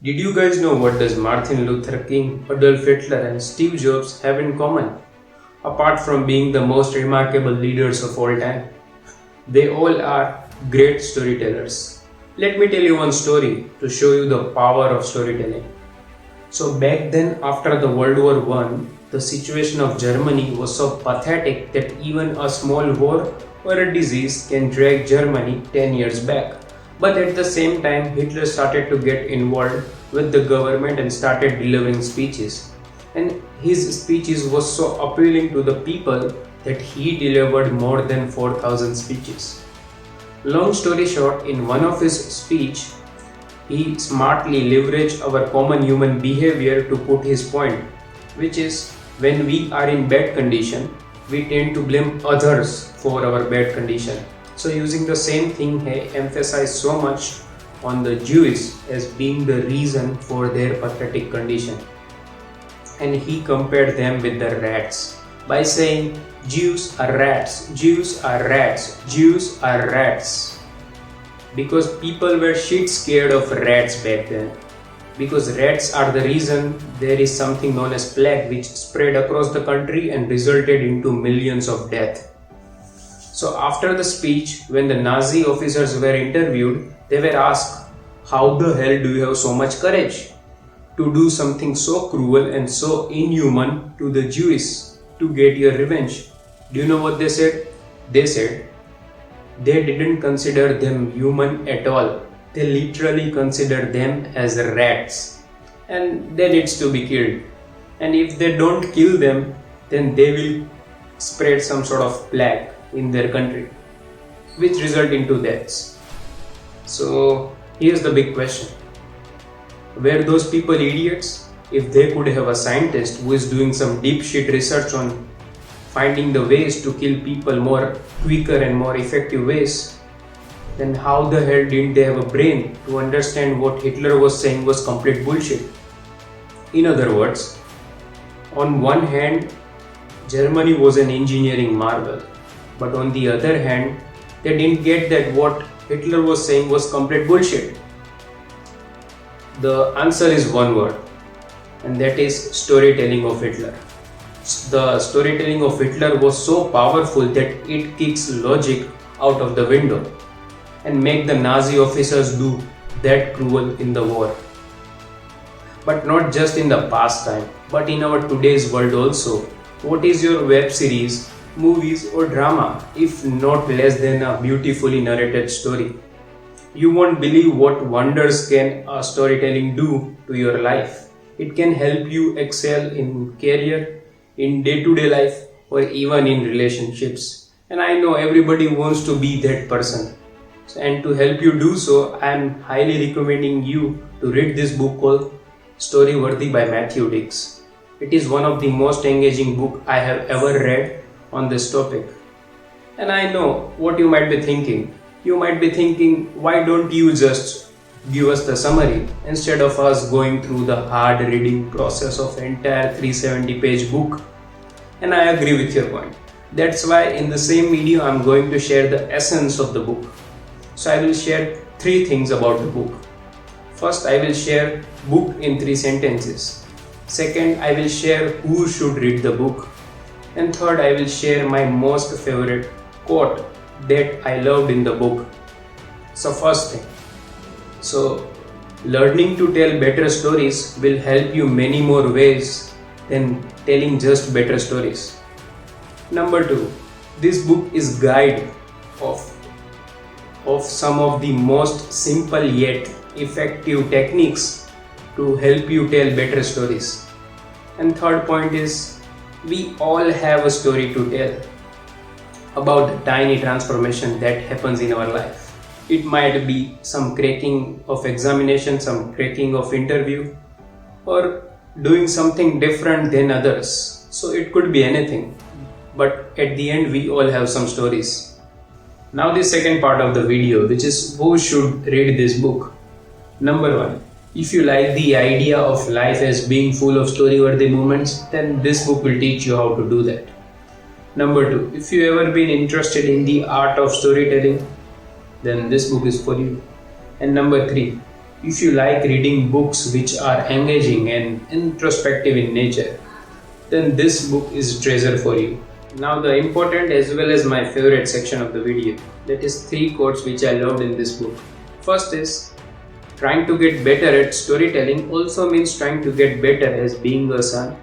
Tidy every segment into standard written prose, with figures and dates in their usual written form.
Did you guys know what does Martin Luther King, Adolf Hitler and Steve Jobs have in common? Apart from being the most remarkable leaders of all time, they all are great storytellers. Let me tell you one story to show you the power of storytelling. So back then, after the World War I, the situation of Germany was so pathetic that even a small war or a disease can drag Germany 10 years back. But at the same time, Hitler started to get involved with the government and started delivering speeches. And his speeches was so appealing to the people that he delivered more than 4,000 speeches. Long story short, in one of his speech, he smartly leveraged our common human behavior to put his point, which is when we are in bad condition, we tend to blame others for our bad condition. So using the same thing, he emphasized so much on the Jews as being the reason for their pathetic condition. And he compared them with the rats by saying, Jews are rats, Jews are rats, Jews are rats. Because people were shit scared of rats back then. Because rats are the reason there is something known as plague which spread across the country and resulted into millions of deaths. So after the speech, when the Nazi officers were interviewed, they were asked, how the hell do you have so much courage to do something so cruel and so inhuman to the Jews to get your revenge? Do you know what they said? They said, they didn't consider them human at all. They literally consider them as rats and they needs to be killed. And if they don't kill them, then they will spread some sort of plague in their country, which result into deaths. So here's the big question. Were those people idiots? If they could have a scientist who is doing some deep shit research on finding the ways to kill people more quicker and more effective ways, then how the hell didn't they have a brain to understand what Hitler was saying was complete bullshit? In other words, on one hand, Germany was an engineering marvel, but on the other hand, they didn't get that what Hitler was saying was complete bullshit. The answer is one word, and that is storytelling of Hitler. The storytelling of Hitler was so powerful that it kicks logic out of the window and make the Nazi officers do that cruel in the war. But not just in the past time, but in our today's world also. What is your web series, movies or drama if not less than a beautifully narrated story? You won't believe what wonders can a storytelling do to your life. It can help you excel in career, in day-to-day life or even in relationships. And I know everybody wants to be that person. And to help you do so, I am highly recommending you to read this book called Storyworthy by Matthew Dicks. It is one of the most engaging books I have ever read on this topic. And I know what you might be thinking. You might be thinking, why don't you just give us the summary instead of us going through the hard reading process of entire 370-page book? And I agree with your point. That's why in the same video I'm going to share the essence of the book. So I will share 3 things about the book. First, I will share book in 3 sentences. Second, I will share who should read the book. And third, I will share my most favorite quote that I loved in the book. So first thing, so learning to tell better stories will help you many more ways than telling just better stories. Number 2, this book is guide of some of the most simple yet effective techniques to help you tell better stories. And third point is, we all have a story to tell about the tiny transformation that happens in our life. It might be some cracking of examination, some cracking of interview, or doing something different than others. So it could be anything, but at the end we all have some stories. Now the second part of the video, which is who should read this book. Number 1, if you like the idea of life as being full of story-worthy moments, then this book will teach you how to do that. Number 2, if you ever been interested in the art of storytelling, then this book is for you. And number 3, If you like reading books which are engaging and introspective in nature, then this book is treasure for you. Now the important as well as my favorite section of the video, that is 3 quotes which I loved in this book. First is, trying to get better at storytelling also means trying to get better as being a son,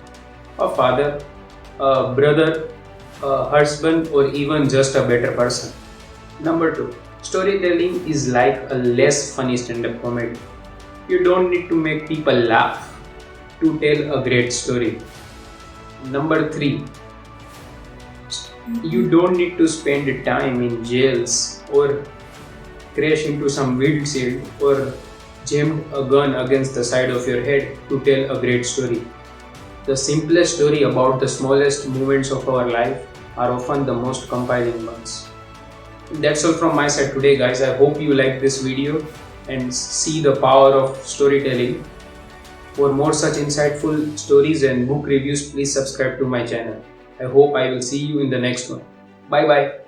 a father, a brother, a husband, or even just a better person. Number 2, storytelling is like a less funny stand-up comedy. You don't need to make people laugh to tell a great story. Number 3, you don't need to spend time in jails or crash into some windshield or jammed a gun against the side of your head to tell a great story. The simplest story about the smallest moments of our life are often the most compelling ones. That's all from my side today, guys. I hope you like this video and see the power of storytelling. For more such insightful stories and book reviews, please subscribe to my channel. I hope I will see you in the next one. Bye bye.